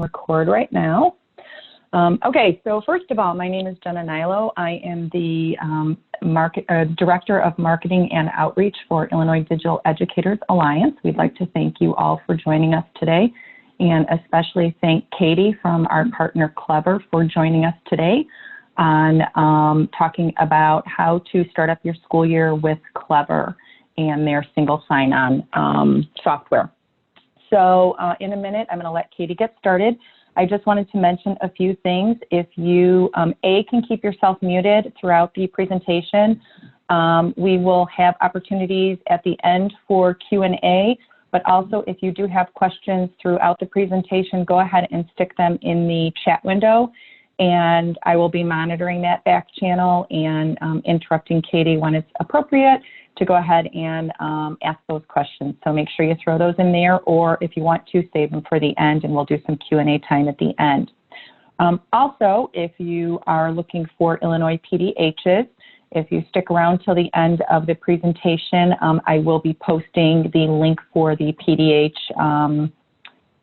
Record right now. Okay, so first of all, my name is Jenna Nilo. I am the Director of Marketing and Outreach for Illinois Digital Educators Alliance. We'd like to thank you all for joining us today, and especially thank Katie from our partner Clever for joining us today on talking about how to start up your school year with Clever and their single sign-on software. So in a minute, I'm going to let Katie get started. I just wanted to mention a few things. If you, can keep yourself muted throughout the presentation. We will have opportunities at the end for Q&A, but also if you do have questions throughout the presentation, go ahead and stick them in the chat window, and I will be monitoring that back channel and interrupting Katie when it's appropriate to go ahead and ask those questions. So make sure you throw those in there, or if you want to, save them for the end, and we'll do some Q&A time at the end. Also, if you are looking for Illinois PDHs, if you stick around till the end of the presentation, I will be posting the link for the PDH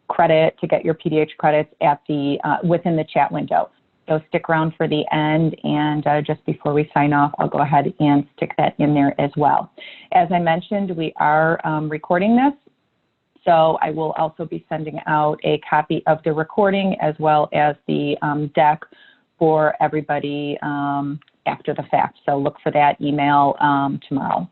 credit to get your PDH credits at the within the chat window. So stick around for the end, and just before we sign off, I'll go ahead and stick that in there as well. As I mentioned, we are recording this, so I will also be sending out a copy of the recording as well as the deck for everybody after the fact. So look for that email tomorrow.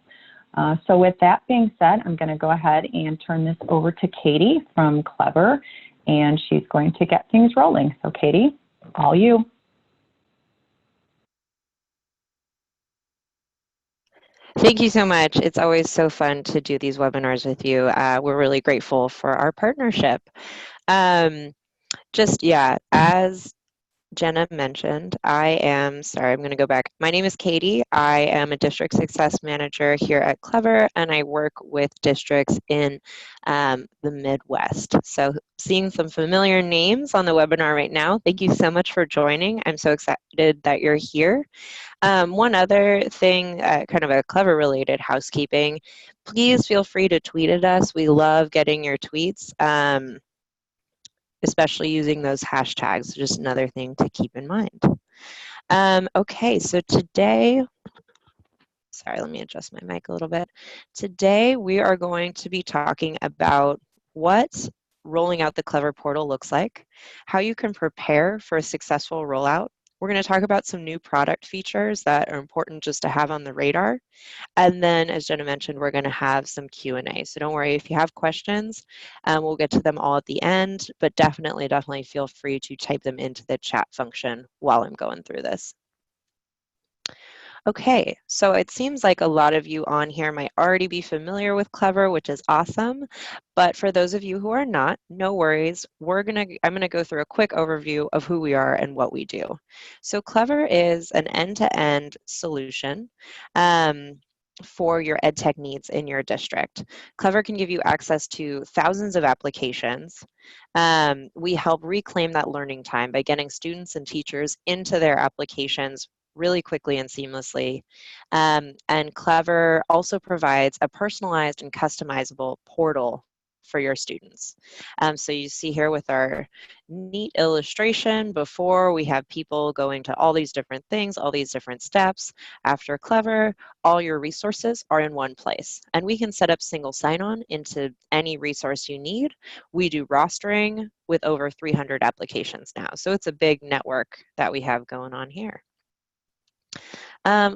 So with that being said, I'm going to go ahead and turn this over to Katie from Clever, and she's going to get things rolling. So Katie, all you. Thank you so much. It's always so fun to do these webinars with you. We're really grateful for our partnership. As Jenna mentioned, I'm going to go back. My name is Katie. I am a district success manager here at Clever, and I work with districts in the Midwest. So seeing some familiar names on the webinar right now, thank you so much for joining. I'm so excited that you're here. One other thing, kind of a Clever related housekeeping, please feel free to tweet at us. We love getting your tweets. Especially using those hashtags, just another thing to keep in mind. Okay, so today, sorry, let me adjust my mic a little bit. Today, we are going to be talking about what rolling out the Clever portal looks like, how you can prepare for a successful rollout. We're going to talk about some new product features that are important just to have on the radar. And then, as Jenna mentioned, we're going to have some Q&A. So don't worry if you have questions. We'll get to them all at the end, but definitely feel free to type them into the chat function while I'm going through this. Okay, so it seems like a lot of you on here might already be familiar with Clever, which is awesome. But for those of you who are not, no worries. I'm gonna go through a quick overview of who we are and what we do. So Clever is an end-to-end solution for your ed tech needs in your district. Clever can give you access to thousands of applications. We help reclaim that learning time by getting students and teachers into their applications really quickly and seamlessly. And Clever also provides a personalized and customizable portal for your students. So you see here with our neat illustration, before we have people going to all these different things, all these different steps. After Clever, all your resources are in one place. And we can set up single sign-on into any resource you need. We do rostering with over 300 applications now. So it's a big network that we have going on here.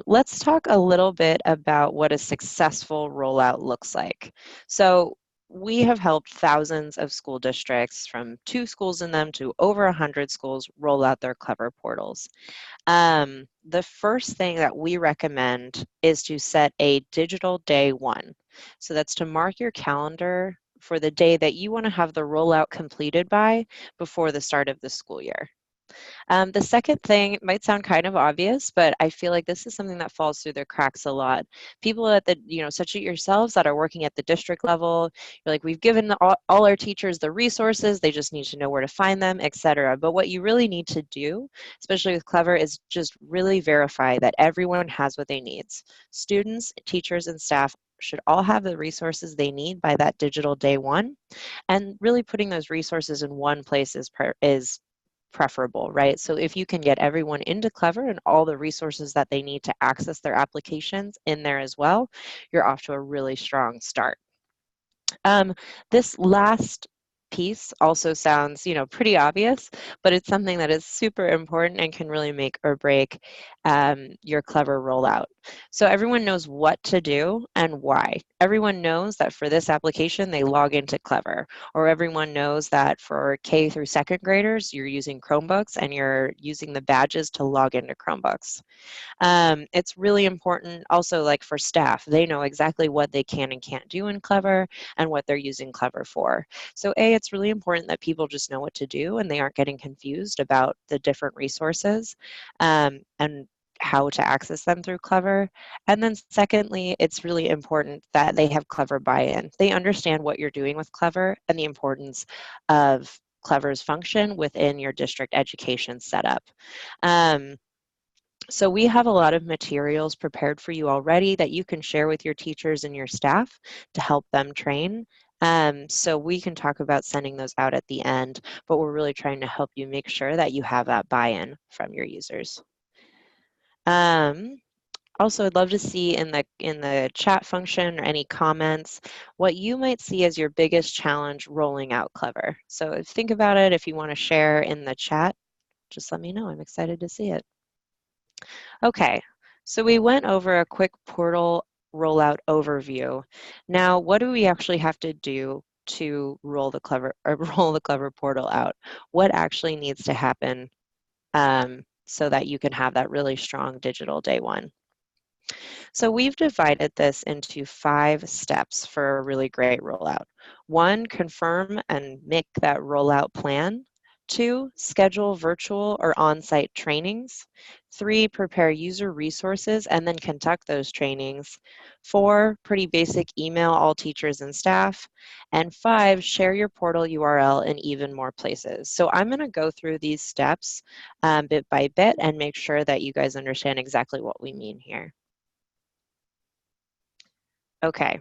Let's talk a little bit about what a successful rollout looks like. So we have helped thousands of school districts, from 2 schools in them to over 100 schools, roll out their Clever portals. The first thing that we recommend is to set a digital day 1. So that's to mark your calendar for the day that you want to have the rollout completed by before the start of the school year. The second thing might sound kind of obvious, but I feel like this is something that falls through the cracks a lot. People at the, such as yourselves that are working at the district level, you're like, we've given all our teachers the resources, they just need to know where to find them, etc. But what you really need to do, especially with Clever, is just really verify that everyone has what they need. Students, teachers, and staff should all have the resources they need by that digital day one. And really putting those resources in one place is preferable, right? So if you can get everyone into Clever and all the resources that they need to access their applications in there as well, you're off to a really strong start. This last piece also sounds, pretty obvious, but it's something that is super important and can really make or break your Clever rollout. So everyone knows what to do and why. Everyone knows that for this application, they log into Clever, or everyone knows that for K through second graders, you're using Chromebooks and you're using the badges to log into Chromebooks. It's really important also, like for staff, they know exactly what they can and can't do in Clever and what they're using Clever for. So it's really important that people just know what to do and they aren't getting confused about the different resources and how to access them through Clever. And then secondly, it's really important that they have Clever buy-in. They understand what you're doing with Clever and the importance of Clever's function within your district education setup. So we have a lot of materials prepared for you already that you can share with your teachers and your staff to help them train. So we can talk about sending those out at the end, but we're really trying to help you make sure that you have that buy-in from your users. Also, I'd love to see in the chat function or any comments what you might see as your biggest challenge rolling out Clever. So think about it. If you want to share in the chat, just let me know. I'm excited to see it. Okay, so we went over a quick portal rollout overview. Now, what do we actually have to do to roll the Clever portal out? What actually needs to happen so that you can have that really strong digital day one? So we've divided this into 5 steps for a really great rollout. 1, confirm and make that rollout plan. 2, schedule virtual or on-site trainings. 3, prepare user resources and then conduct those trainings. 4, pretty basic, email all teachers and staff. And 5, share your portal URL in even more places. So I'm going to go through these steps bit by bit and make sure that you guys understand exactly what we mean here. Okay,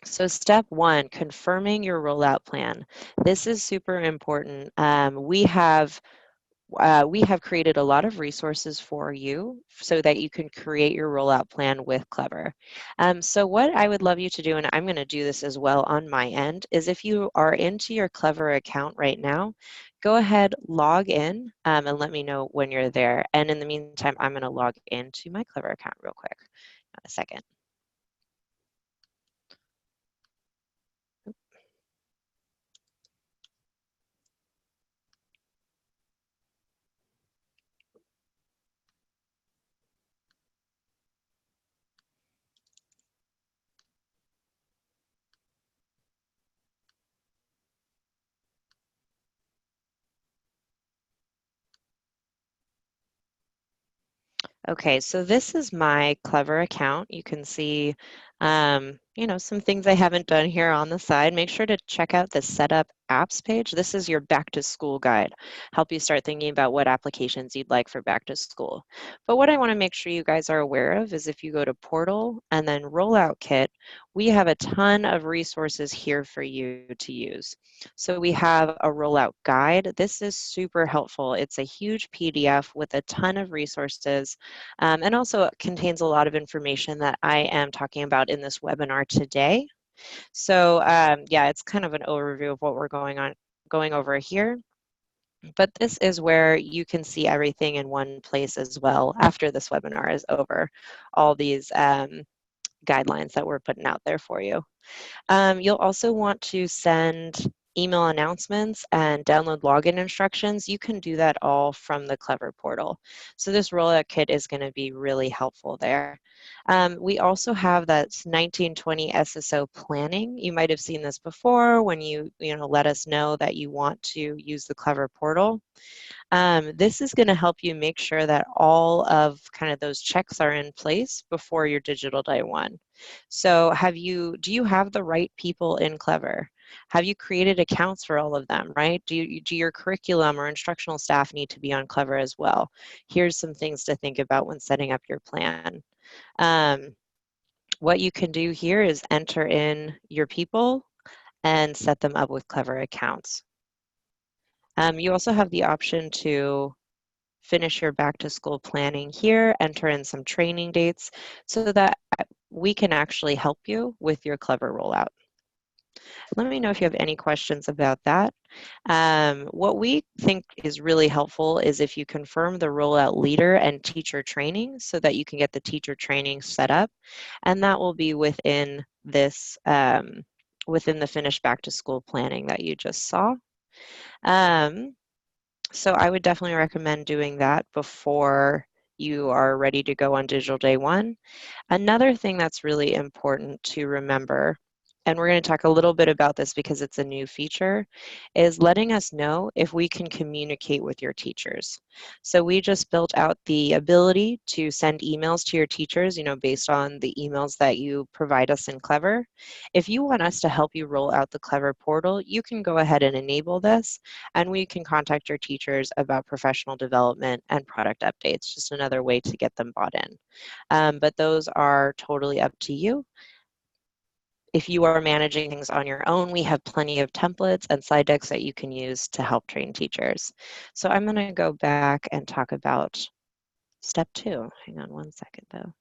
so step 1, confirming your rollout plan. This is super important. We have created a lot of resources for you so that you can create your rollout plan with Clever. So what I would love you to do, and I'm going to do this as well on my end, is if you are into your Clever account right now, go ahead, log in, and let me know when you're there. And in the meantime, I'm going to log into my Clever account real quick. A second. Okay, so this is my Clever account. You can see, some things I haven't done here on the side. Make sure to check out the Setup Apps page. This is your back to school guide. Help you start thinking about what applications you'd like for back to school. But what I want to make sure you guys are aware of is if you go to Portal and then Rollout Kit, we have a ton of resources here for you to use. So we have a rollout guide. This is super helpful. It's a huge PDF with a ton of resources. And also it contains a lot of information that I am talking about in this webinar today. So yeah, it's kind of an overview of what we're going over here. But this is where you can see everything in one place as well after this webinar is over, all these guidelines that we're putting out there for you. You'll also want to send email announcements and download login instructions. You can do that all from the Clever portal. So this rollout kit is going to be really helpful there. We also have that 1920 SSO planning. You might have seen this before when you let us know that you want to use the Clever portal. This is going to help you make sure that all of kind of those checks are in place before your digital day one. So do you have the right people in Clever? Have you created accounts for all of them, right? Do your curriculum or instructional staff need to be on Clever as well? Here's some things to think about when setting up your plan. what you can do here is enter in your people and set them up with Clever accounts. You also have the option to finish your back to school planning here, enter in some training dates so that we can actually help you with your Clever rollout. Let me know if you have any questions about that. What we think is really helpful is if you confirm the rollout leader and teacher training so that you can get the teacher training set up, and that will be within this within the finished back to school planning that you just saw. So I would definitely recommend doing that before you are ready to go on Digital Day 1. Another thing that's really important to remember, and we're going to talk a little bit about this because it's a new feature, is letting us know if we can communicate with your teachers. So we just built out the ability to send emails to your teachers, based on the emails that you provide us in Clever. If you want us to help you roll out the Clever portal, you can go ahead and enable this, and we can contact your teachers about professional development and product updates, just another way to get them bought in. But those are totally up to you. If you are managing things on your own, we have plenty of templates and slide decks that you can use to help train teachers. So I'm going to go back and talk about step 2. Hang on one second, though.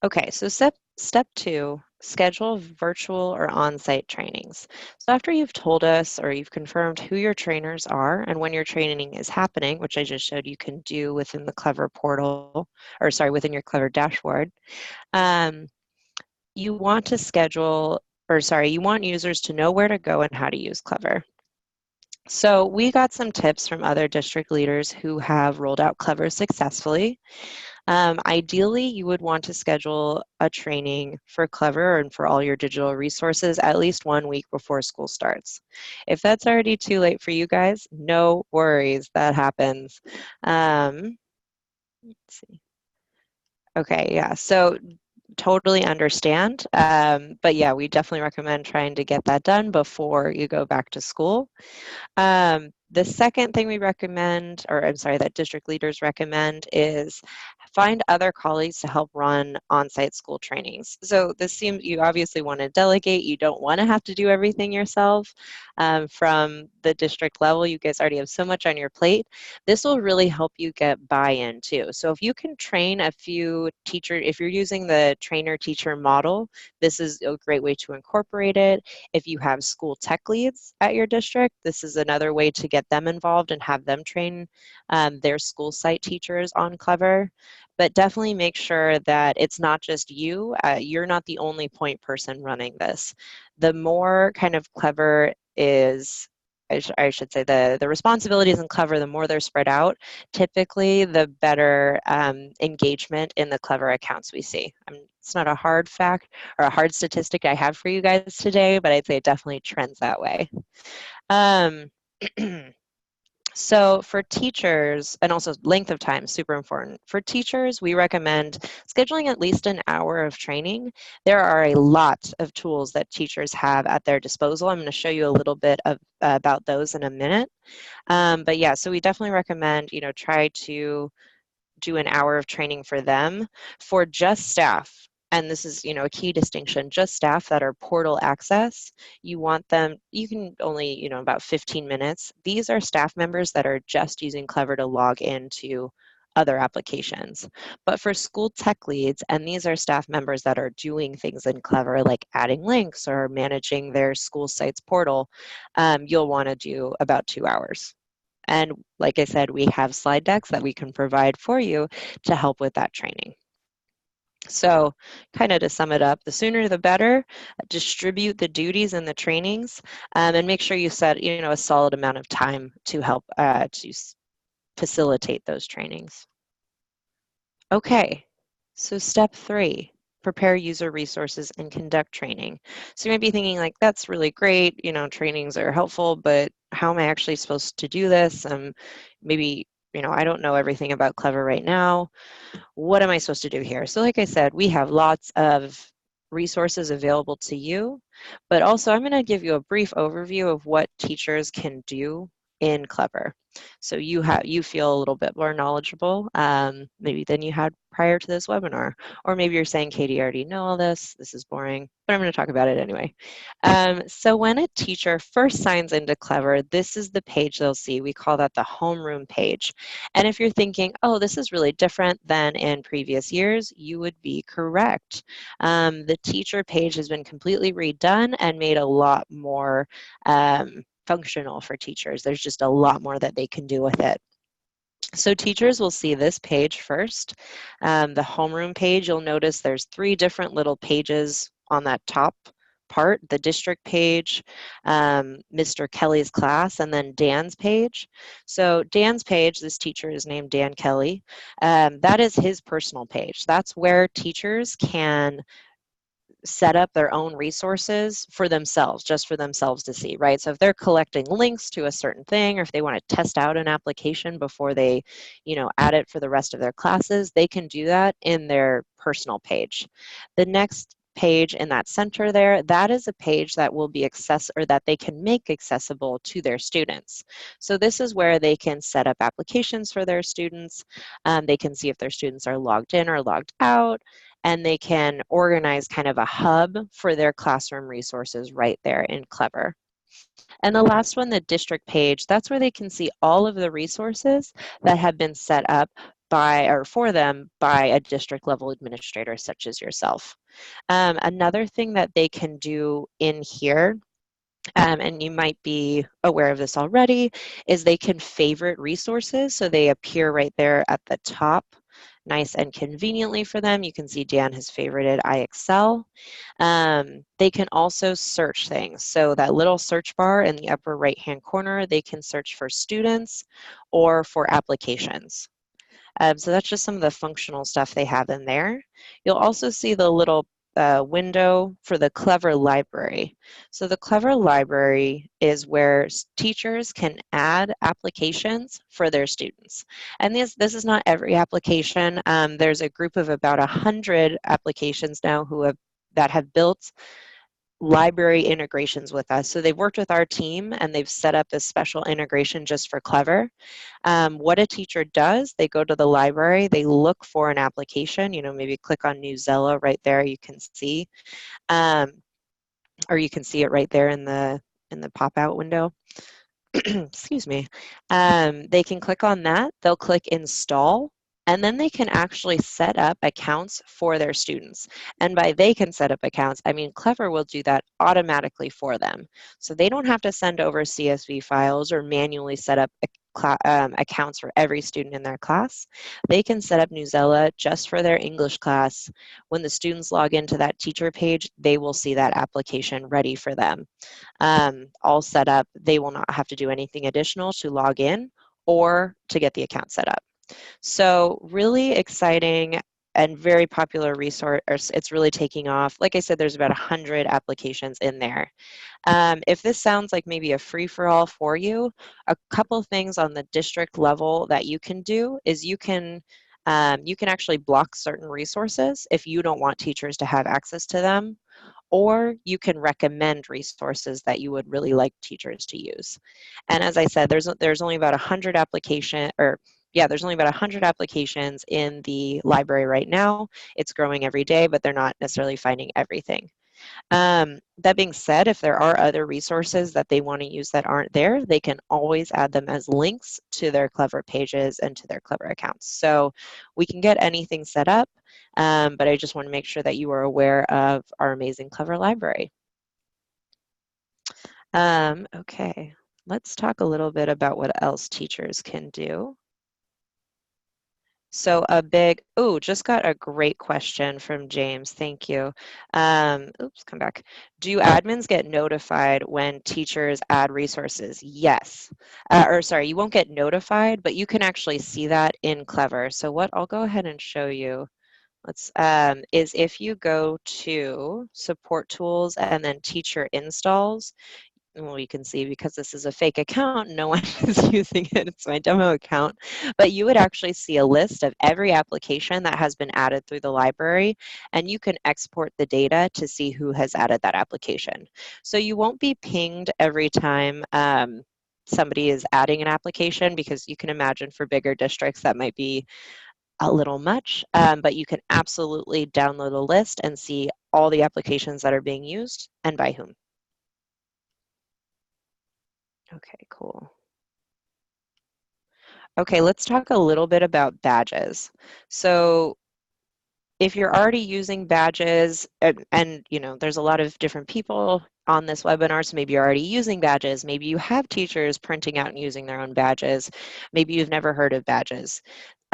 Okay, so step 2, schedule virtual or on-site trainings. So after you've told us or you've confirmed who your trainers are and when your training is happening, which I just showed you can do within the Clever portal, or sorry, within your Clever dashboard, you want to schedule, or sorry, you want users to know where to go and how to use Clever. So we got some tips from other district leaders who have rolled out Clever successfully. Ideally, you would want to schedule a training for Clever and for all your digital resources at least 1 week before school starts. If that's already too late for you guys, no worries, that happens. Let's see. Okay, yeah, so totally understand. But yeah, we definitely recommend trying to get that done before you go back to school. The second thing we recommend, or I'm sorry, that district leaders recommend is find other colleagues to help run on-site school trainings. So this seems, you obviously want to delegate. You don't want to have to do everything yourself. From the district level, you guys already have so much on your plate. This will really help you get buy-in too. So if you can train a few teachers, if you're using the trainer-teacher model, this is a great way to incorporate it. If you have school tech leads at your district, this is another way to get them involved and have them train their school site teachers on Clever. But definitely make sure that it's not just you. You're not the only point person running this. The more kind of Clever is, I should say, the responsibilities in Clever, the more they're spread out, typically the better engagement in the Clever accounts we see. It's not a hard fact or a hard statistic I have for you guys today, but I'd say it definitely trends that way. So for teachers, and also length of time, super important. For teachers, we recommend scheduling at least an hour of training. There are a lot of tools that teachers have at their disposal. I'm going to show you a little bit of, about those in a minute. But yeah, so we definitely recommend, try to do an hour of training for them. For just staff, and this is a key distinction, just staff that are portal access, you want them, you can only about 15 minutes. These are staff members that are just using Clever to log into other applications. But for school tech leads, and these are staff members that are doing things in Clever like adding links or managing their school site's portal, you'll want to do about 2 hours. And like I said, we have slide decks that we can provide for you to help with that training. So kind of to sum it up, the sooner the better. Distribute the duties and the trainings, and make sure you set a solid amount of time to help to facilitate those trainings. Okay, so step 3. Prepare user resources and conduct training. So you might be thinking like, that's really great, trainings are helpful, but how am I actually supposed to do this? Maybe, I don't know everything about Clever right now. What am I supposed to do here? So like I said, we have lots of resources available to you, but also I'm going to give you a brief overview of what teachers can do in Clever. So you feel a little bit more knowledgeable maybe than you had prior to this webinar. Or maybe you're saying, Katie, I already know all this. This is boring, but I'm going to talk about it anyway. So when a teacher first signs into Clever, this is the page they'll see. We call that the homeroom page. And if you're thinking, oh, this is really different than in previous years, you would be correct. The teacher page has been completely redone and made a lot more functional for teachers. There's just a lot more that they can do with it. So teachers will see this page first. The homeroom page, you'll notice there's 3 different little pages on that top part, the district page, Mr. Kelly's class, and then Dan's page. So Dan's page, this teacher is named Dan Kelly. That is his personal page. That's where teachers can set up their own resources for themselves, just for themselves to see, right? So if they're collecting links to a certain thing, or if they want to test out an application before they, add it for the rest of their classes, they can do that in their personal page. The next page in that center there, that is a page that will be or that they can make accessible to their students. So this is where they can set up applications for their students. They can see if their students are logged in or logged out, and they can organize kind of a hub for their classroom resources right there in Clever. And the last one, the district page, that's where they can see all of the resources that have been set up by or for them by a district level administrator such as yourself. Another thing that they can do in here, and you might be aware of this already, is they can favorite resources. So they appear right there at the top, nice and conveniently for them. You can see Dan has favorited iExcel. They can also search things. So that little search bar in the upper right-hand corner, they can search for students or for applications. So that's just some of the functional stuff they have in there. You'll also see the little window for the Clever Library. So the Clever Library is where teachers can add applications for their students. And this is not every application. There's a group of about 100 applications now that have built library integrations with us. So they've worked with our team and they've set up this special integration just for Clever. What a teacher does, they go to the library, they look for an application, maybe click on New Zella right there, you can see, or you can see it right there in the pop-out window. Excuse me. They can click on that, they'll click install, and then they can actually set up accounts for their students. And by they can set up accounts, I mean Clever will do that automatically for them. So they don't have to send over CSV files or manually set up accounts for every student in their class. They can set up Newsella just for their English class. When the students log into that teacher page, they will see that application ready for them. All set up. They will not have to do anything additional to log in or to get the account set up. So really exciting and very popular resource. It's really taking off. Like I said, there's about 100 applications in there. If this sounds like maybe a free-for-all for you, a couple things on the district level that you can do is you can actually block certain resources if you don't want teachers to have access to them, or you can recommend resources that you would really like teachers to use. And as I said, there's only about 100 there's only about 100 applications in the library right now. It's growing every day, but they're not necessarily finding everything. That being said, if there are other resources that they want to use that aren't there, they can always add them as links to their Clever pages and to their Clever accounts. So we can get anything set up, but I just want to make sure that you are aware of our amazing Clever library. Okay, let's talk a little bit about what else teachers can do. So just got a great question from James. Thank you. Oops, come back. Do admins get notified when teachers add resources? Yes. You won't get notified, but you can actually see that in Clever. So what I'll go ahead and show you is if you go to support tools and then teacher installs, well, you can see because this is a fake account, no one is using it. It's my demo account. But you would actually see a list of every application that has been added through the library, and you can export the data to see who has added that application. So you won't be pinged every time somebody is adding an application, because you can imagine for bigger districts that might be a little much, but you can absolutely download a list and see all the applications that are being used and by whom. Okay, cool. Okay, let's talk a little bit about badges. So if you're already using badges, and you know, there's a lot of different people on this webinar, so maybe you're already using badges, maybe you have teachers printing out and using their own badges, maybe you've never heard of badges.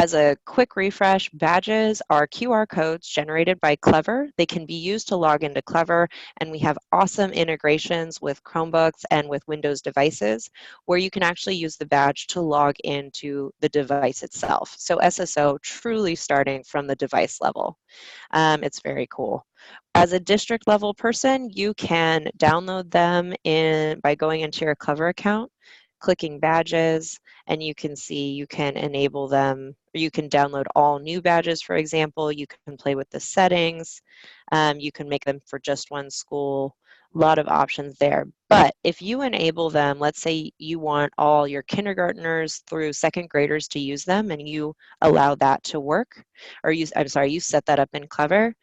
As a quick refresh, badges are QR codes generated by Clever. They can be used to log into Clever, and we have awesome integrations with Chromebooks and with Windows devices where you can actually use the badge to log into the device itself. So SSO truly starting from the device level. It's very cool. As a district level person, you can download them by going into your Clever account, clicking badges, and you can see you can enable them, or you can download all new badges, for example. You can play with the settings. You can make them for just one school. A lot of options there. But if you enable them, let's say you want all your kindergartners through second graders to use them, and you allow that to work, or you set that up in Clever,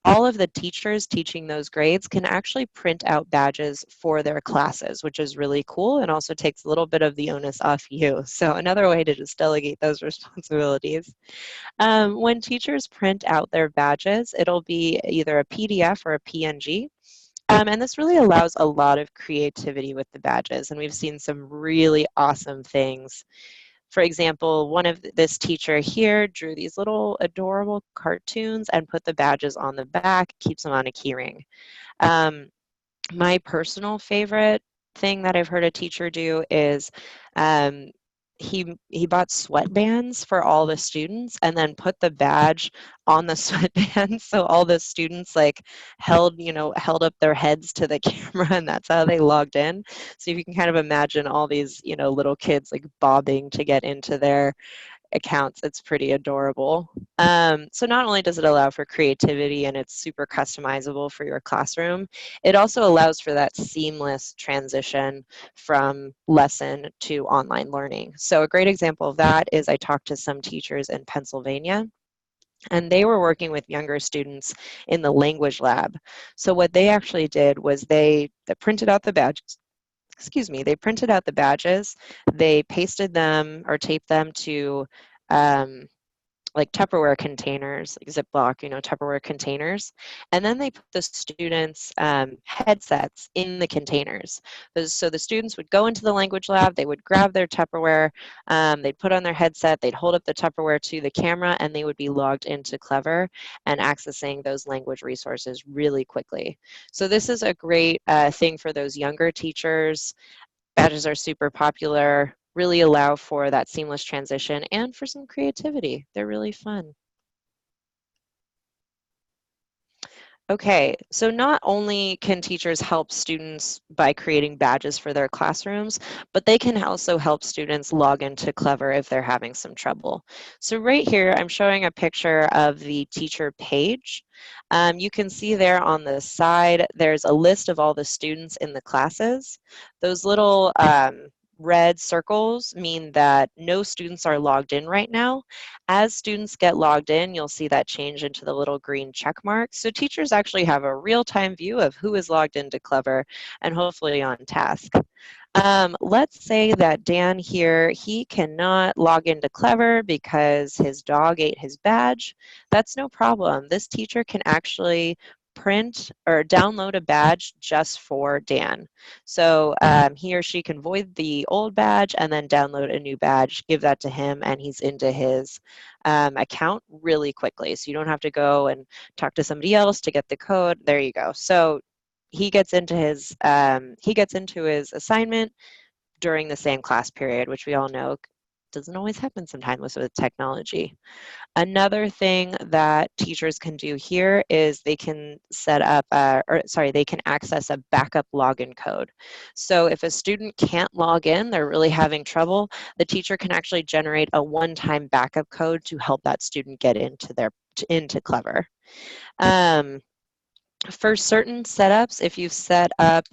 all of the teachers teaching those grades can actually print out badges for their classes, which is really cool and also takes a little bit of the onus off you. So another way to just delegate those responsibilities. When teachers print out their badges, it'll be either a PDF or a PNG. And this really allows a lot of creativity with the badges, and we've seen some really awesome things. For example, this teacher here drew these little adorable cartoons and put the badges on the back, keeps them on a keyring. Um, my personal favorite thing that I've heard a teacher do is um, he bought sweatbands for all the students and then put the badge on the sweatbands, so all the students like held up their heads to the camera, and that's how they logged in. So if you can kind of imagine all these little kids like bobbing to get into their accounts, it's pretty adorable. So not only does it allow for creativity and it's super customizable for your classroom, it also allows for that seamless transition from lesson to online learning. So a great example of that is I talked to some teachers in Pennsylvania, and they were working with younger students in the language lab. So what they actually did was they printed out the badges. Excuse me, they printed out the badges, they pasted them or taped them to um, like Tupperware containers, like Ziploc, Tupperware containers. And then they put the students' headsets in the containers. So the students would go into the language lab, they would grab their Tupperware, they'd put on their headset, they'd hold up the Tupperware to the camera, and they would be logged into Clever and accessing those language resources really quickly. So this is a great thing for those younger teachers. Badges are super popular, really allow for that seamless transition and for some creativity. They're really fun. Okay, so not only can teachers help students by creating badges for their classrooms, but they can also help students log into Clever if they're having some trouble. So right here, I'm showing a picture of the teacher page. You can see there on the side, there's a list of all the students in the classes. Those little red circles mean that no students are logged in right now. As students get logged in, you'll see that change into the little green check mark. So teachers actually have a real-time view of who is logged into Clever and hopefully on task. Let's say that Dan here, he cannot log into Clever because his dog ate his badge. That's no problem. This teacher can actually print or download a badge just for Dan. So he or she can void the old badge and then download a new badge, give that to him, and he's into his account really quickly. So you don't have to go and talk to somebody else to get the code. There you go. So he gets into his assignment during the same class period, which we all know doesn't always happen sometimes with technology. Another thing that teachers can do here is they can set up, they can access a backup login code. So if a student can't log in, they're really having trouble, the teacher can actually generate a one-time backup code to help that student get into Clever. For certain setups, if you've set up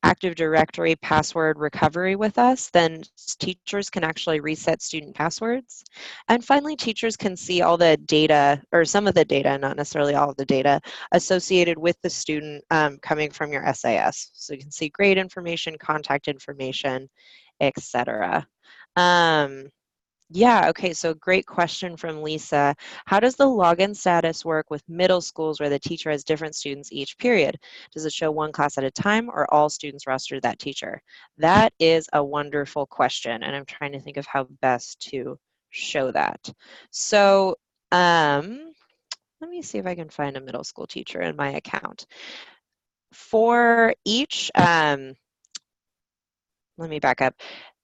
Active Directory password recovery with us, then teachers can actually reset student passwords. And finally, teachers can see all the data, or some of the data, not necessarily all of the data, associated with the student coming from your SAS. So you can see grade information, contact information, etc. Yeah, okay, so great question from Lisa. How does the login status work with middle schools where the teacher has different students each period? Does it show one class at a time or all students roster that teacher? That is a wonderful question, and I'm trying to think of how best to show that. So let me see if I can find a middle school teacher in my account. For each, let me back up.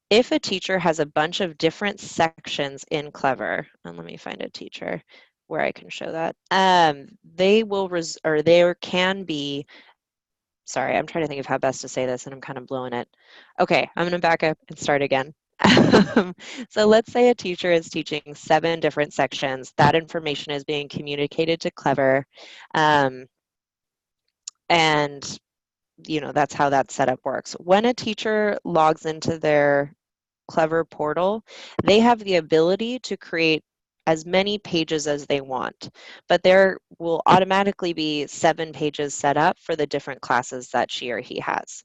If a teacher has a bunch of different sections in Clever, and let me find a teacher where I can show that, they will, or there can be, sorry, I'm trying to think of how best to say this and I'm kind of blowing it. Okay, I'm gonna back up and start again. So let's say a teacher is teaching 7 different sections. That information is being communicated to Clever. And that's how that setup works. When a teacher logs into their Clever portal, they have the ability to create as many pages as they want, but there will automatically be 7 pages set up for the different classes that she or he has.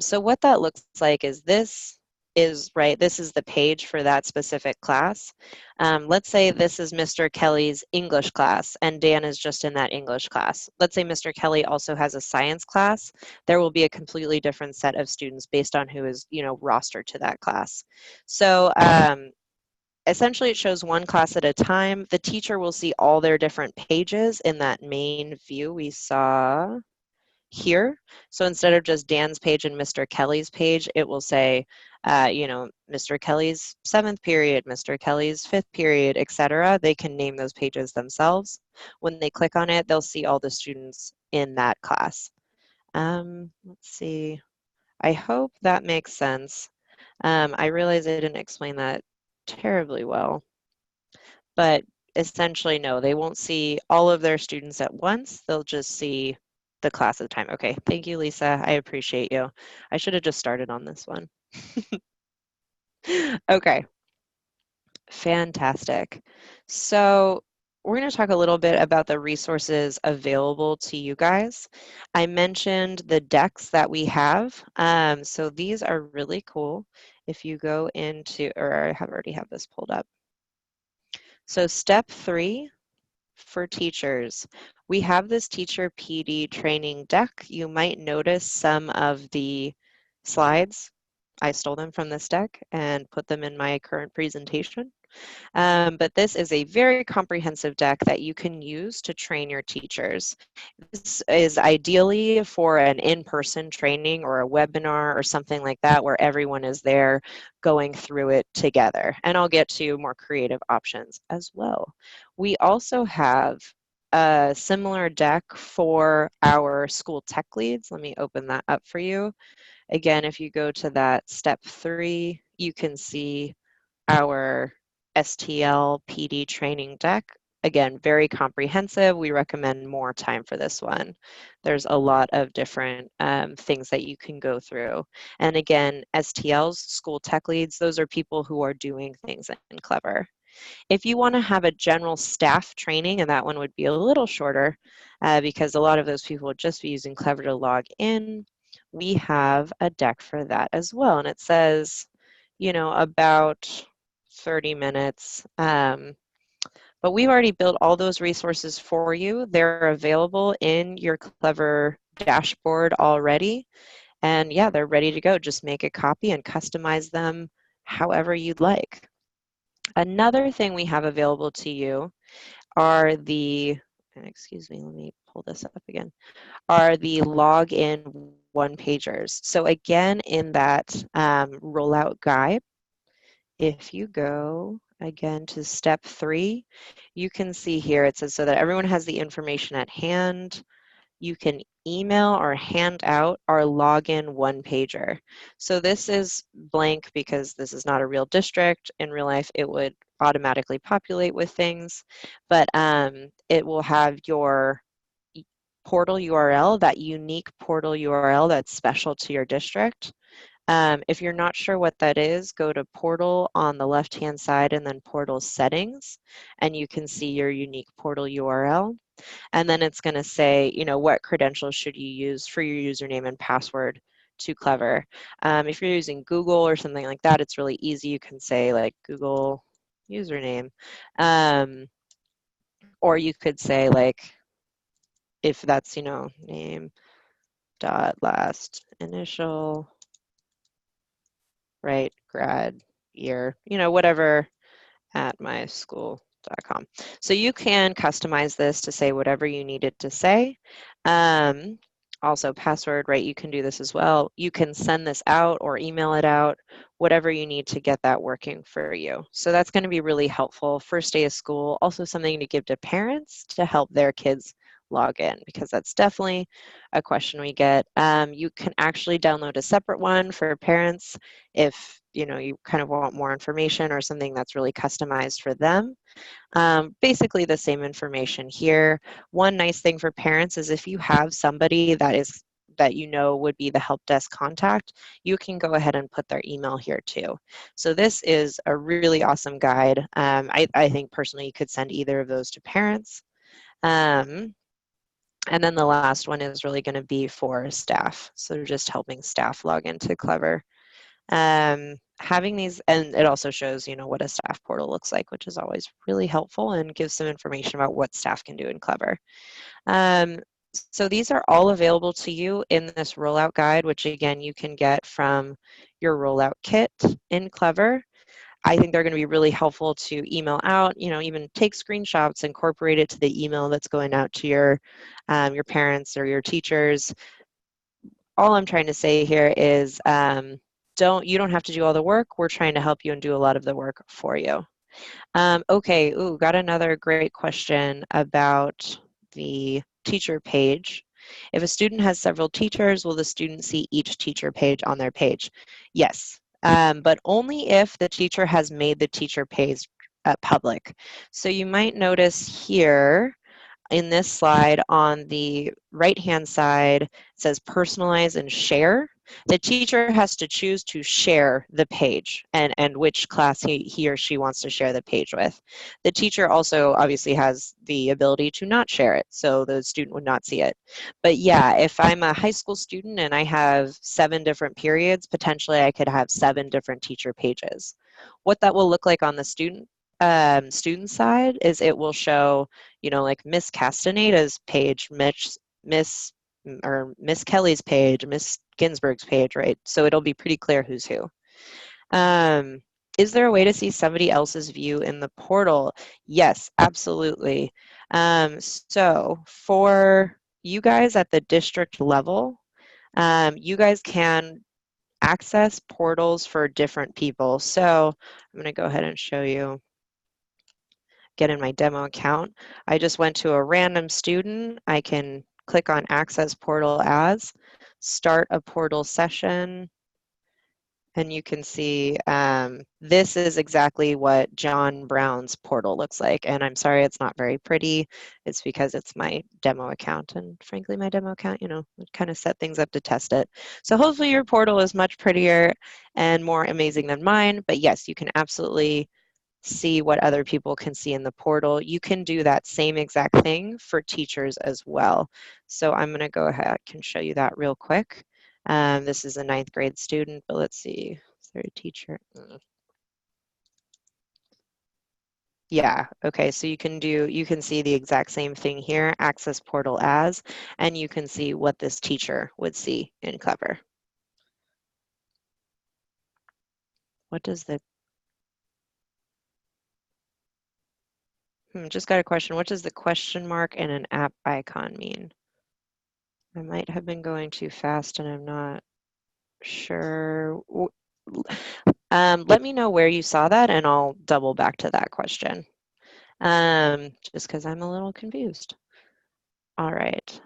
So what that looks like is this is the page for that specific class. Let's say this is Mr. Kelly's English class and Dan is just in that English class. Let's say Mr. Kelly also has a science class. There will be a completely different set of students based on who is, rostered to that class. So essentially it shows one class at a time. The teacher will see all their different pages in that main view we saw here. So instead of just Dan's page and Mr. Kelly's page, it will say, Mr. Kelly's 7th period, Mr. Kelly's 5th period, etc. They can name those pages themselves. When they click on it, they'll see all the students in that class. Let's see. I hope that makes sense. I realize I didn't explain that terribly well, but essentially, no, they won't see all of their students at once. They'll just see the class at a time. Okay, thank you, Lisa. I appreciate you. I should have just started on this one. Okay, fantastic. So we're going to talk a little bit about the resources available to you guys. I mentioned the decks that we have. So these are really cool. If you go into, or I already have this pulled up. So step 3 for teachers, we have this teacher PD training deck. You might notice some of the slides. I stole them from this deck and put them in my current presentation. But this is a very comprehensive deck that you can use to train your teachers. This is ideally for an in-person training or a webinar or something like that where everyone is there going through it together. And I'll get to more creative options as well. We also have a similar deck for our school tech leads. Let me open that up for you. Again, if you go to that step 3, you can see our STL PD training deck. Again, very comprehensive. We recommend more time for this one. There's a lot of different things that you can go through. And again, STLs, school tech leads, those are people who are doing things in Clever. If you want to have a general staff training, and that one would be a little shorter because a lot of those people would just be using Clever to log in, we have a deck for that as well. And it says, about 30 minutes. But we've already built all those resources for you. They're available in your Clever dashboard already. And yeah, they're ready to go. Just make a copy and customize them however you'd like. Another thing we have available to you are excuse me, let me pull this up again, are the login one-pagers. So again, in that rollout guide, if you go again to step 3, you can see here it says so that everyone has the information at hand. You can email or hand out our login one-pager. So this is blank because this is not a real district. In real life, it would automatically populate with things, but it will have your portal URL, that unique portal URL that's special to your district. If you're not sure what that is, go to portal on the left-hand side and then portal settings, and you can see your unique portal URL. And then it's going to say, you know, what credentials should you use for your username and password to Clever. If you're using Google or something like that, it's really easy. You can say like Google username. Or you could say like, if that's, you know, name dot last initial, right, grad year, you know, whatever, at myschool.com. So you can customize this to say whatever you need it to say. Also password, right? You can do this as well. You can send this out or email it out, whatever you need to get that working for you. So that's going to be really helpful. First day of school, also something to give to parents to help their kids log in, because that's definitely a question we get. You can actually download a separate one for parents if you know you kind of want more information or something that's really customized for them. Basically the same information here. One nice thing for parents is if you have somebody that you know would be the help desk contact, you can go ahead and put their email here too. So this is a really awesome guide. I think personally you could send either of those to parents. And then the last one is really going to be for staff. So just helping staff log into Clever. Having these, and it also shows, you know, what a staff portal looks like, which is always really helpful and gives some information about what staff can do in Clever. So these are all available to you in this rollout guide, which again, you can get from your rollout kit in Clever. I think they're going to be really helpful to email out, you know, even take screenshots, incorporate it to the email that's going out to your parents or your teachers. All I'm trying to say here is you don't have to do all the work. We're trying to help you and do a lot of the work for you. Okay, got another great question about the teacher page. If a student has several teachers, will the student see each teacher page on their page? Yes, but only if the teacher has made the teacher page public. So you might notice here in this slide on the right-hand side, it says personalize and share. The teacher has to choose to share the page and which class he or she wants to share the page with. The teacher also obviously has the ability to not share it, so the student would not see it. But yeah, if I'm a high school student and I have 7 different periods, potentially I could have 7 different teacher pages. What that will look like on the student side is it will show, you know, like Miss Castaneda's page, Miss Kelly's page, Miss Ginsburg's page, right? So it'll be pretty clear who's who. Is there a way to see somebody else's view in the portal? Yes, absolutely. So for you guys at the district level, you guys can access portals for different people. So I'm going to go ahead and show you. Get in my demo account. I just went to a random student. I can click on Access Portal As, start a portal session, and you can see this is exactly what John Brown's portal looks like. And I'm sorry it's not very pretty. It's because it's my demo account. And frankly, my demo account, you know, kind of set things up to test it. So hopefully your portal is much prettier and more amazing than mine. But yes, you can absolutely see what other people can see in the portal. You can do that same exact thing for teachers as well. So I'm going to go ahead, I can show you that real quick. This is a 9th grade student, but let's see, is there a teacher? Yeah, okay, so you can see the exact same thing here, access portal as, and you can see what this teacher would see in Clever. What does the just got a question. What does the question mark and an app icon mean? I might have been going too fast and I'm not sure. Let me know where you saw that and I'll double back to that question. Just because I'm a little confused. All right.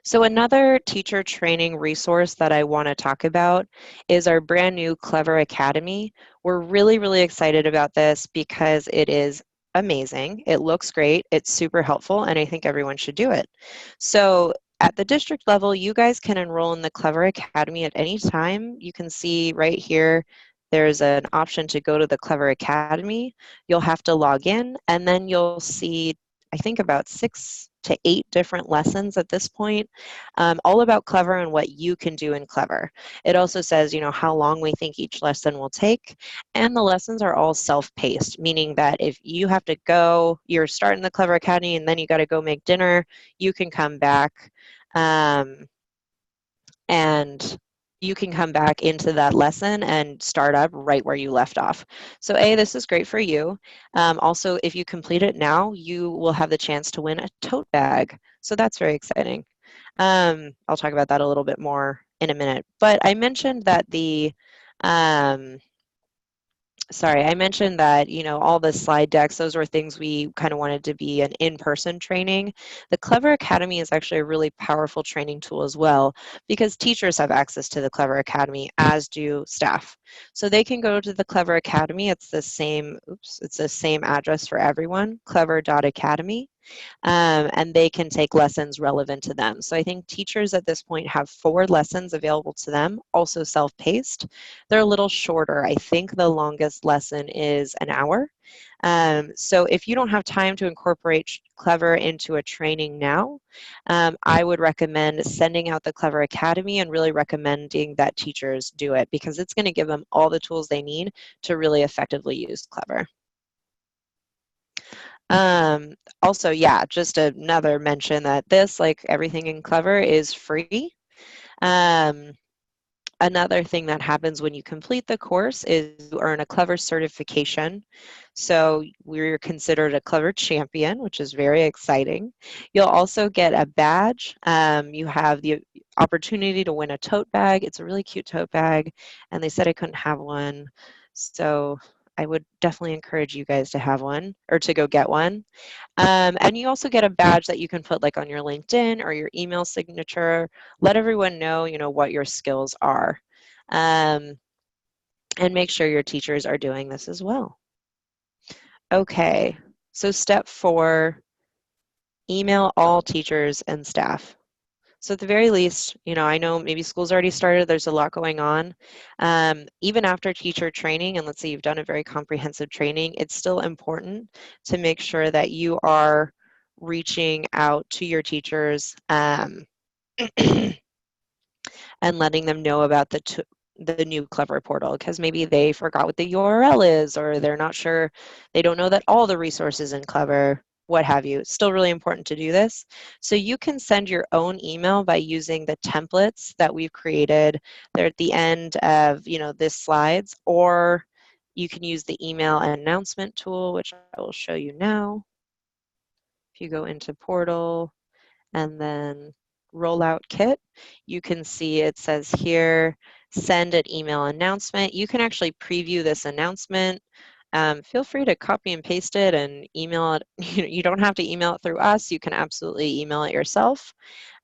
So another teacher training resource that I want to talk about is our brand new Clever Academy. We're really, really excited about this because it is amazing. It looks great. It's super helpful, and I think everyone should do it. So at the district level, you guys can enroll in the Clever Academy at any time. You can see right here, there's an option to go to the Clever Academy. You'll have to log in, and then you'll see, I think, about 6 to 8 different lessons at this point, all about Clever and what you can do in Clever. It also says, how long we think each lesson will take, and the lessons are all self-paced, meaning that if you have to go, you're starting the Clever Academy and then you got to go make dinner, you can come back, and you can come back into that lesson and start up right where you left off. So this is great for you. Also, if you complete it now, you will have the chance to win a tote bag. So that's very exciting. I'll talk about that a little bit more in a minute. But I mentioned that I mentioned that, all the slide decks, those were things we kind of wanted to be an in-person training. The Clever Academy is actually a really powerful training tool as well, because teachers have access to the Clever Academy, as do staff. So they can go to the Clever Academy. It's the same address for everyone, clever.academy. And they can take lessons relevant to them. So I think teachers at this point have 4 lessons available to them, also self-paced. They're a little shorter. I think the longest lesson is an hour. So if you don't have time to incorporate Clever into a training now, I would recommend sending out the Clever Academy and really recommending that teachers do it, because it's going to give them all the tools they need to really effectively use Clever. Also, yeah, just another mention that this, like everything in Clever, is free. Another thing that happens when you complete the course is you earn a Clever certification. So we're considered a Clever champion, which is very exciting. You'll also get a badge. You have the opportunity to win a tote bag. It's a really cute tote bag, and they said I couldn't have one. So I would definitely encourage you guys to have one, or to go get one. And you also get a badge that you can put like on your LinkedIn or your email signature. Let everyone know, what your skills are. And make sure your teachers are doing this as well. Okay, so step 4, email all teachers and staff. So at the very least, I know maybe school's already started, there's a lot going on. Even after teacher training, and let's say you've done a very comprehensive training, it's still important to make sure that you are reaching out to your teachers and letting them know about the new Clever portal, because maybe they forgot what the URL is, or they're not sure, they don't know that all the resources in Clever, what have you. It's still really important to do this. So you can send your own email by using the templates that we've created. They're at the end of, this slides, or you can use the email announcement tool, which I will show you now. If you go into portal and then rollout kit, you can see it says here, send an email announcement. You can actually preview this announcement. Feel free to copy and paste it and email it. You don't have to email it through us. You can absolutely email it yourself,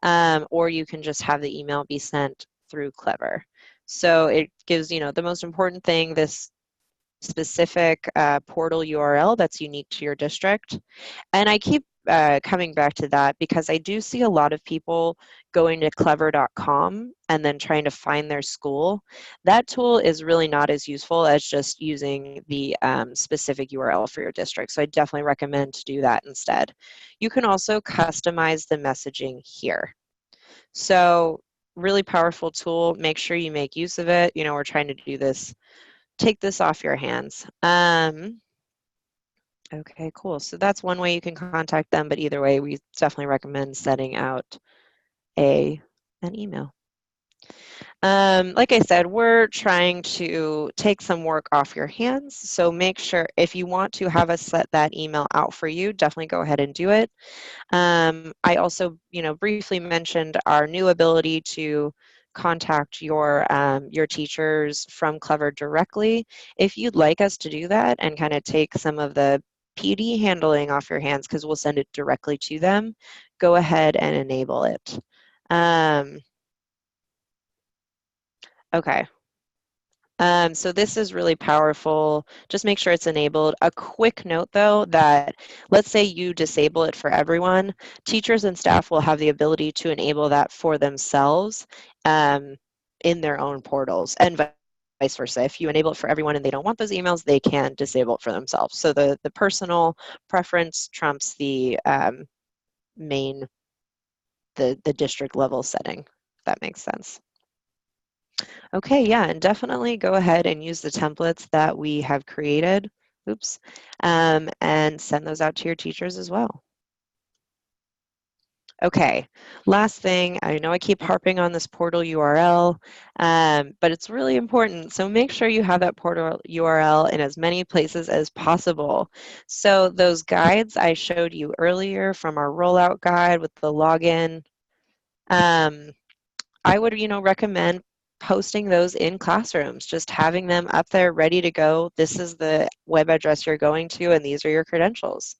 or you can just have the email be sent through Clever. So it gives, the most important thing, this specific portal URL that's unique to your district. And I keep coming back to that because I do see a lot of people going to clever.com and then trying to find their school. That tool is really not as useful as just using the specific URL for your district. So I definitely recommend to do that instead. You can also customize the messaging here. So really powerful tool. Make sure you make use of it. We're trying to do this, take this off your hands. Okay, cool. So that's one way you can contact them, but either way, we definitely recommend setting out an email. Like I said, we're trying to take some work off your hands, so make sure if you want to have us set that email out for you, definitely go ahead and do it. I also, briefly mentioned our new ability to contact your teachers from Clever directly. If you'd like us to do that and kind of take some of the PD handling off your hands, because we'll send it directly to them, go ahead and enable it. Okay. So this is really powerful. Just make sure it's enabled. A quick note though, that let's say you disable it for everyone, teachers and staff will have the ability to enable that for themselves um, in their own portals, and vice versa. If you enable it for everyone and they don't want those emails, they can disable it for themselves. So the personal preference trumps the main, the district level setting, if that makes sense. Okay, yeah, and definitely go ahead and use the templates that we have created, oops, and send those out to your teachers as well. Okay, last thing, I know I keep harping on this portal URL, but it's really important. So make sure you have that portal URL in as many places as possible. So those guides I showed you earlier from our rollout guide with the login, um, I would, recommend posting those in classrooms, just having them up there ready to go. This is the web address you're going to, and these are your credentials.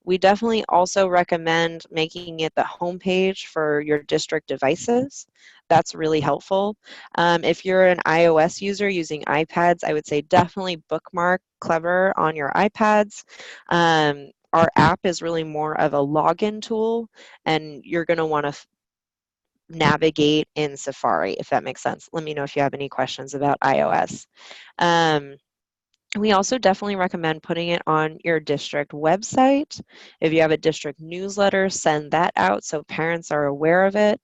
We definitely also recommend making it the homepage for your district devices. That's really helpful. If you're an iOS user using iPads, I would say definitely bookmark Clever on your iPads. Our app is really more of a login tool, and you're going to want to navigate in Safari, if that makes sense. Let me know if you have any questions about iOS. Um, we also definitely recommend putting it on your district website. If you have a district newsletter, send that out so parents are aware of it.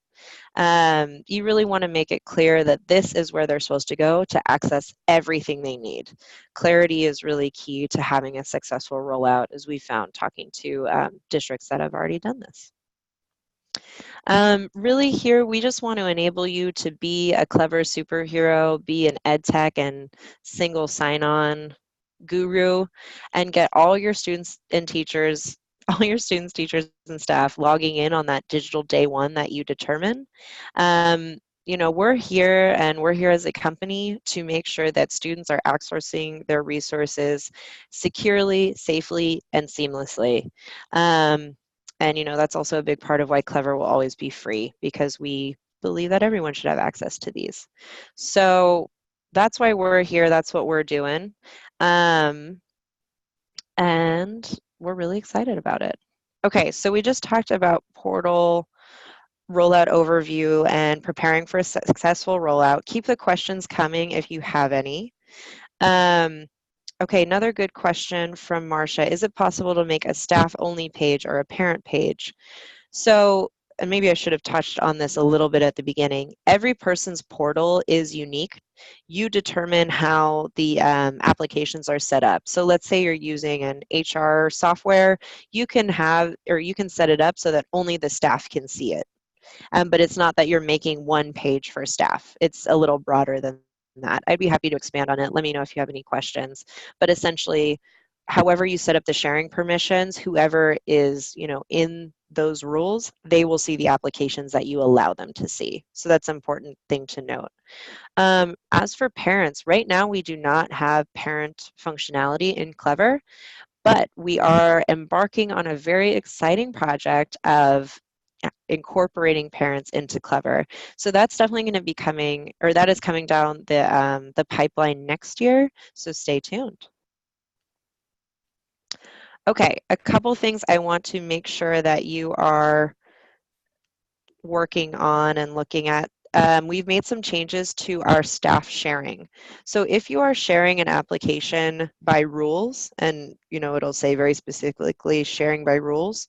You really want to make it clear that this is where they're supposed to go to access everything they need. Clarity is really key to having a successful rollout, as we found talking to districts that have already done this. Really here, we just want to enable you to be a clever superhero, be an ed tech and single sign-on guru, and get all your students and teachers, all your students, teachers, and staff logging in on that digital day one that you determine. We're here, and we're here as a company to make sure that students are accessing their resources securely, safely, and seamlessly. And that's also a big part of why Clever will always be free, because we believe that everyone should have access to these. So that's why we're here. That's what we're doing. Um, and we're really excited about it. Okay, so we just talked about portal rollout overview and preparing for a successful rollout. Keep the questions coming if you have any. Okay, another good question from Marcia. Is it possible to make a staff-only page or a parent page? So, and maybe I should have touched on this a little bit at the beginning. Every person's portal is unique. You determine how the applications are set up. So let's say you're using an HR software, you can have, or you can set it up so that only the staff can see it. But it's not that you're making one page for staff. It's a little broader than that. I'd be happy to expand on it. Let me know if you have any questions. But essentially, however you set up the sharing permissions, whoever is, in those rules, they will see the applications that you allow them to see. So that's an important thing to note. As for parents, right now we do not have parent functionality in Clever, but we are embarking on a very exciting project of incorporating parents into Clever. So that's definitely going to be coming, or that is coming down the pipeline next year. So stay tuned. Okay, a couple things I want to make sure that you are working on and looking at. We've made some changes to our staff sharing. So if you are sharing an application by rules, and it'll say very specifically sharing by rules,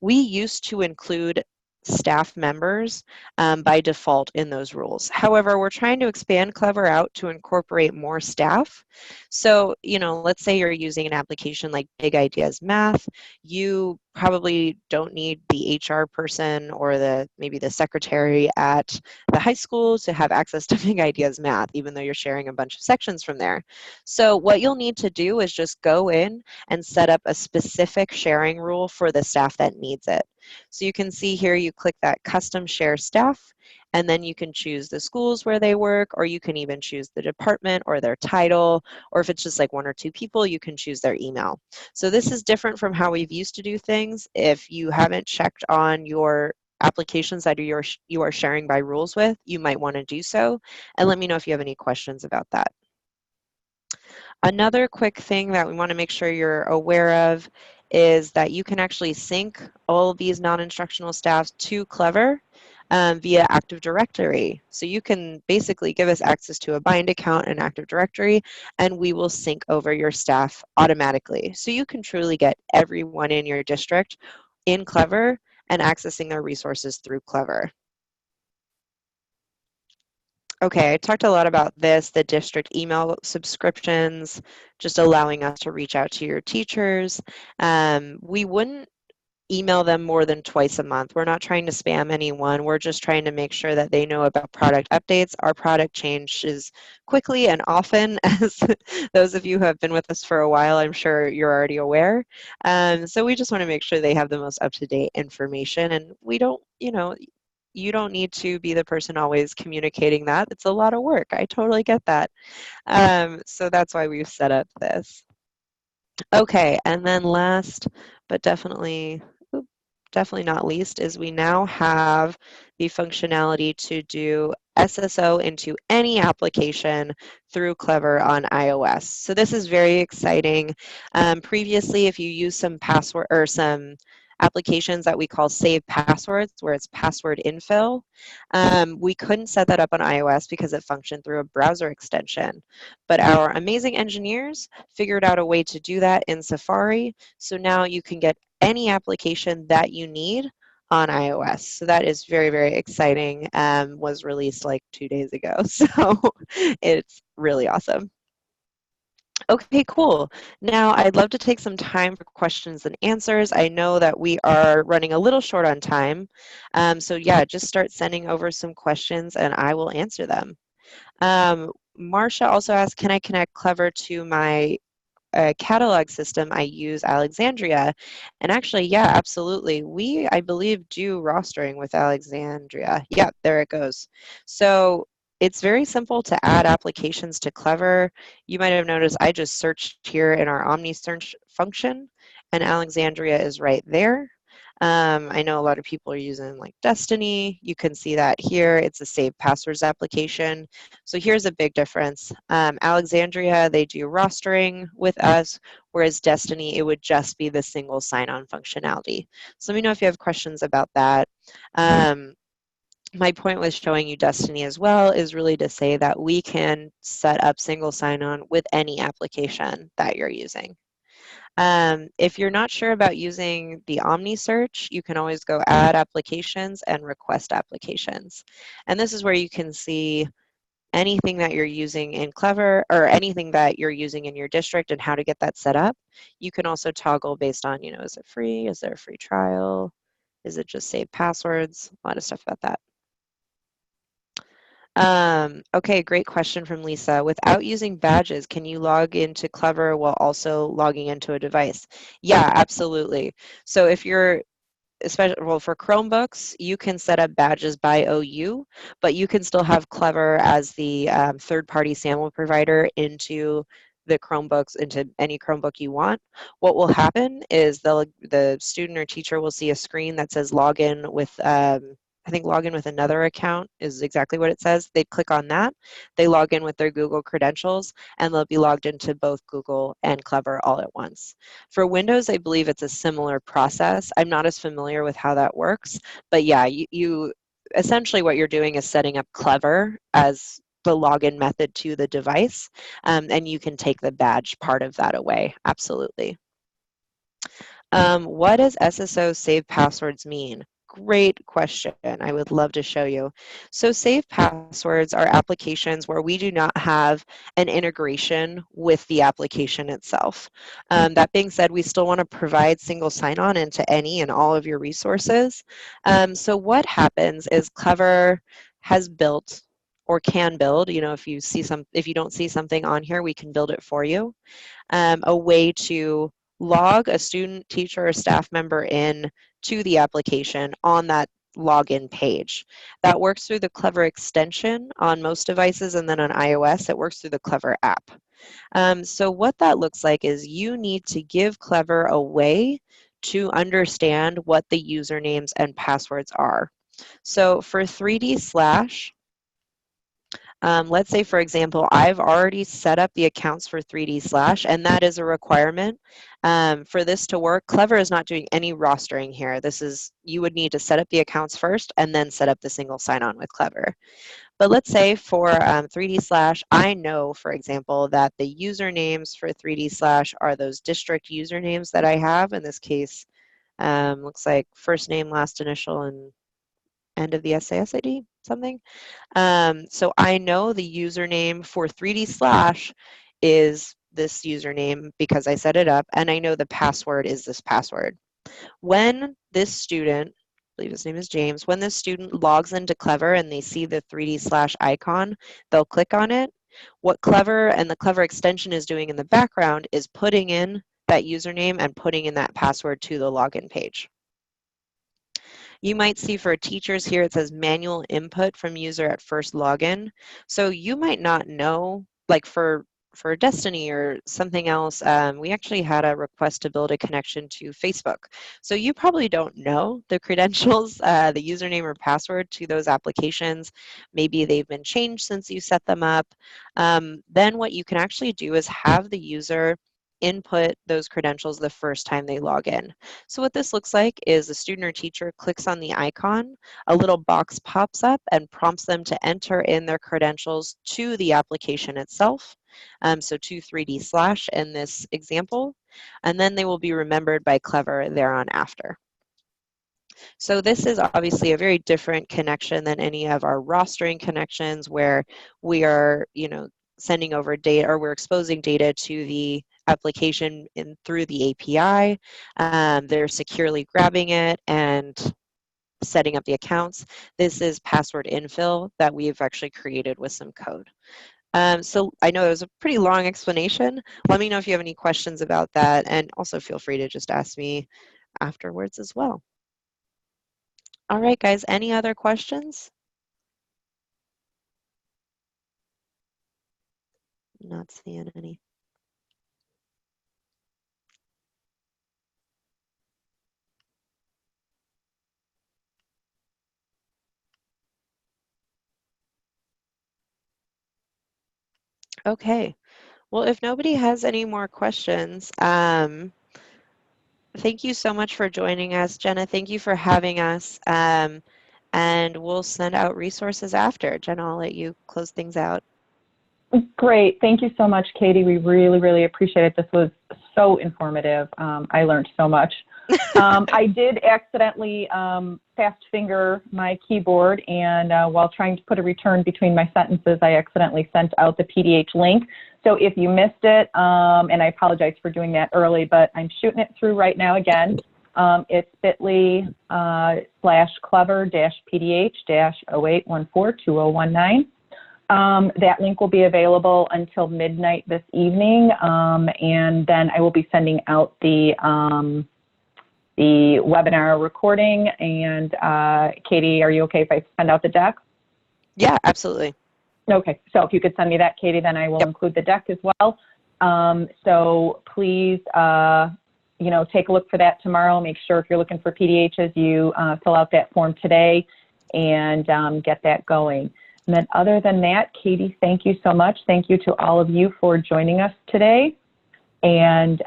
we used to include staff members by default in those rules. However, we're trying to expand Clever out to incorporate more staff. So, let's say you're using an application like Big Ideas Math, you probably don't need the HR person or maybe the secretary at the high school to have access to Big Ideas Math, even though you're sharing a bunch of sections from there. So what you'll need to do is just go in and set up a specific sharing rule for the staff that needs it. So you can see here, you click that custom share staff, and then you can choose the schools where they work, or you can even choose the department or their title, or if it's just like one or two people, you can choose their email. So this is different from how we've used to do things. If you haven't checked on your applications that you are sharing by rules with, you might want to do so. And let me know if you have any questions about that. Another quick thing that we want to make sure you're aware of is that you can actually sync all of these non-instructional staffs to Clever via Active Directory. So you can basically give us access to a bind account in Active Directory, and we will sync over your staff automatically. So you can truly get everyone in your district in Clever and accessing their resources through Clever. Okay, I talked a lot about this, the district email subscriptions, just allowing us to reach out to your teachers. We wouldn't email them more than twice a month. We're not trying to spam anyone. We're just trying to make sure that they know about product updates. Our product changes quickly and often, as those of you who have been with us for a while, I'm sure you're already aware. So we just want to make sure they have the most up-to-date information, and we don't, you don't need to be the person always communicating that. It's a lot of work. I totally get that. So that's why we've set up this. Okay, and then last, but definitely not least, is we now have the functionality to do SSO into any application through Clever on iOS. So this is very exciting. Previously, if you use some password or some applications that we call save passwords, where it's password infill, we couldn't set that up on iOS because it functioned through a browser extension. But our amazing engineers figured out a way to do that in Safari. So now you can get any application that you need on iOS. So that is very, very exciting. Was released like 2 days ago. So it's really awesome. Okay, cool. Now I'd love to take some time for questions and answers. I know that we are running a little short on time. So yeah, just start sending over some questions and I will answer them. Marcia also asked, can I connect Clever to my catalog system? I use Alexandria. And actually, yeah, absolutely. We, I believe, do rostering with Alexandria. Yeah, there it goes. So it's very simple to add applications to Clever. You might have noticed I just searched here in our Omni search function, and Alexandria is right there. I know a lot of people are using like Destiny. You can see that here. It's a save passwords application. So here's a big difference. Alexandria, they do rostering with us, whereas Destiny, it would just be the single sign-on functionality. So let me know if you have questions about that. My point with showing you Destiny as well is really to say that we can set up single sign-on with any application that you're using. If you're not sure about using the Omni search, you can always go add applications and request applications. And this is where you can see anything that you're using in Clever or anything that you're using in your district and how to get that set up. You can also toggle based on, is it free? Is there a free trial? Is it just save passwords? A lot of stuff about that. Okay, great question from Lisa. Without using badges, can you log into Clever while also logging into a device? Yeah, absolutely. So if you're especially, well, for Chromebooks, you can set up badges by OU, but you can still have Clever as the third-party SAML provider into the Chromebooks, into any Chromebook you want. What will happen is the student or teacher will see a screen that says login with, I think login with another account is exactly what it says. They click on that, they log in with their Google credentials, and they'll be logged into both Google and Clever all at once. For Windows, I believe it's a similar process. I'm not as familiar with how that works, but yeah, you essentially what you're doing is setting up Clever as the login method to the device, and you can take the badge part of that away. Absolutely. What does SSO save passwords mean? Great question. I would love to show you. So save passwords are applications where we do not have an integration with the application itself. That being said, we still want to provide single sign-on into any and all of your resources. So what happens is Clever has built or can build, if you don't see something on here, we can build it for you, a way to log a student, teacher, or staff member in to the application on that login page. That works through the Clever extension on most devices, and then on iOS, it works through the Clever app. So what that looks like is you need to give Clever a way to understand what the usernames and passwords are. So for 3D Slash, Let's say, for example, I've already set up the accounts for 3D Slash, and that is a requirement. For this to work, Clever is not doing any rostering here. This is, you would need to set up the accounts first and then set up the single sign-on with Clever. But let's say for 3D Slash, I know, for example, that the usernames for 3D Slash are those district usernames that I have. In this case, looks like first name, last initial, and end of the SASID, something. So I know the username for 3D Slash is this username because I set it up, and I know the password is this password. When this student, I believe his name is James, when this student logs into Clever and they see the 3D Slash icon, they'll click on it. What Clever and the Clever extension is doing in the background is putting in that username and putting in that password to the login page. You might see for teachers here, it says manual input from user at first login. So you might not know, like for Destiny or something else, we actually had a request to build a connection to Facebook. So you probably don't know the credentials, the username or password to those applications. Maybe they've been changed since you set them up. Then what you can actually do is have the user input those credentials the first time they log in. So what this looks like is a student or teacher clicks on the icon, a little box pops up and prompts them to enter in their credentials to the application itself. So to 3D Slash in this example, and then they will be remembered by Clever thereon after. So this is obviously a very different connection than any of our rostering connections where we are, sending over data or we're exposing data to the application through the API. They're securely grabbing it and setting up the accounts. This is password infill that we've actually created with some code. So I know it was a pretty long explanation. Let me know if you have any questions about that, and also feel free to just ask me afterwards as well. All right, guys, any other questions? Not seeing any. Okay. Well, if nobody has any more questions, thank you so much for joining us. Jenna, thank you for having us. And we'll send out resources after. Jenna, I'll let you close things out. Great. Thank you so much, Katie. We really, really appreciate it. This was so informative. I learned so much. I did accidentally fast finger my keyboard, and while trying to put a return between my sentences, I accidentally sent out the PDH link. So if you missed it, and I apologize for doing that early, but I'm shooting it through right now again. It's bit.ly/clever-pdh-08142019. That link will be available until midnight this evening, and then I will be sending out the webinar recording. And Katie, are you okay if I send out the deck? Yeah, absolutely. Okay, so if you could send me that, Katie, then I will include the deck as well. So please, take a look for that tomorrow. Make sure if you're looking for PDHs, you fill out that form today and get that going. And then other than that, Katie, thank you so much. Thank you to all of you for joining us today. And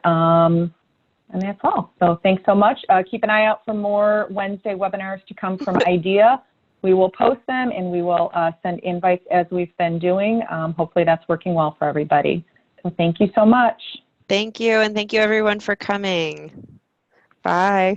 that's all. So thanks so much. Keep an eye out for more Wednesday webinars to come from IDEA. We will post them and we will send invites as we've been doing. Hopefully that's working well for everybody. So thank you so much. Thank you, and thank you everyone for coming. Bye.